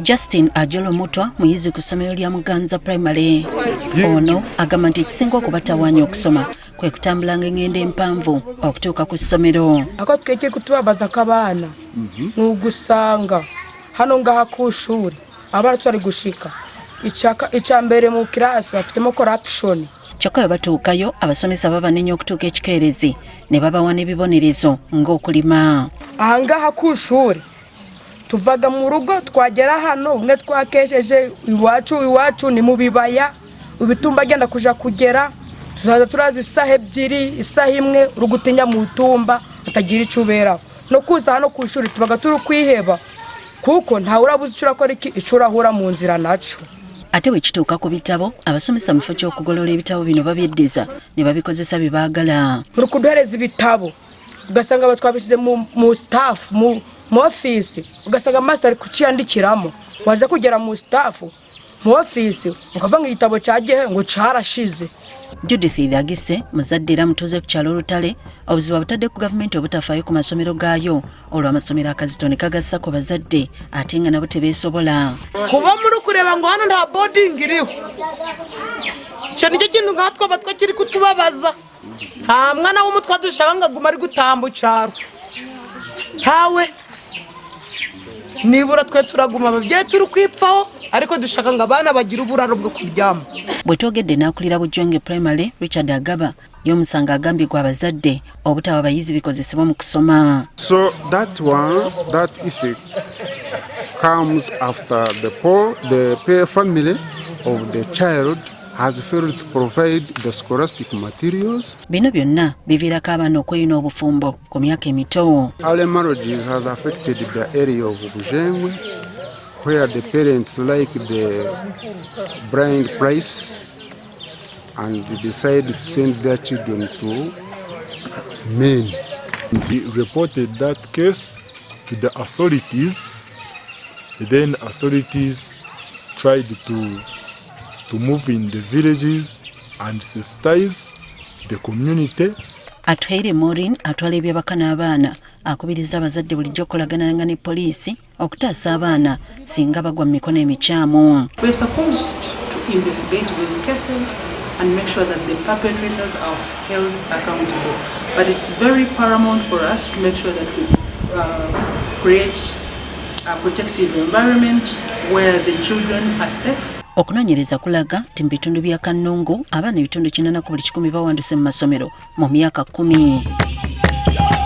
Justin Ajolo Mutwa muyizi ku ssomero lya Muganza Primary. Ono agamba nti ekisinga okubatawaanya okusoma kwe kutambulanga engendo empanvu okutuuka ku ssomero. Akatweke kutubabaza kabaana n'ugusanga hano ngaha ku ishuri abana tutari gushika icyambere mu kirasi bafitemo corruption. Kyokka bwe batuukayo abasomesa babanenya okutuuka ekikeerezi ne babawa n'ebibonerezo ng'okulima. Ahangaha ku ishuri tuvaga mu rugo twagera hano umwe twakesheje iwacu ni mu bibaya ubitumba agenda kuja kugera tuzaza turazi isaha ebyiri isaha imwe urugutinya mu tumba atagira icubera no kuza hano ku ishuri tubaga turi kwiheba kuko nta urabuze icura ko iki icura hura mu nzira naco. Ate we kituuka ku bitabo abasomesa mu kifo ky'okugolola ebitabo bino babyeddiza ne babikozesa bye baagala. Rukuduhereza ibitabo ugasanga batwabishyize mu staff mu office ugasanga master kuciyandikiramo waje kugera mu staff mu office ukavanga igitabo cyagiye ngo carashize. Judith Iragise muzadde era mutuuze ku kyalo Rutale obuzibu butadde ku gavumenti obutafaayo ku masomero gaayo olwo amasomero akazitone kagassa ku bazadde ate nga nabo tebeesobola. Kuba muri kureba ngo hano nta boarding iriho cyo nicyo kintu ngatwa batwa kiri kutubabaza nta mwana w'umutwa dushaka ngo aguma ari gutambu cyaro hawe nibura twe turaguma ababyeyi turi kwipfaho ariko dushaka ngo abana bagira uburaro bwo kuryama. Bwe twogedde n'akulira Bujjonge Primary Richard Agaba y'omusanga agambibwa abazadde obutaba bayizi bikozesebwa mu kusoma. So that effect comes after the poor family of the child has failed to provide the scholastic materials. Bino byonna biviirako abaana okweyuna obufumbo ku myaka emito. Early marriages has affected the area of Bujengwe, where the parents like the bride price and decide to send their children to men. We reported that case to the authorities. Then authorities tried to move in the villages and sensitize the community. Atwaire Maureen atwala ebyabaka n'abaana akubiriza abazadde bulijjo okolagananga ne poliisi okutaasa abaana singa bagwa mu mikono emikyamu. We're supposed to investigate these cases and make sure that the perpetrators are held accountable. But it's very paramount for us to make sure that we create a protective environment where the children are safe. Okunoonyereza kulaga nti mu bitundu bya Kannungu abaana ebitundu 80 ku buli 100 bawanduse mu masomero mu myaka 10.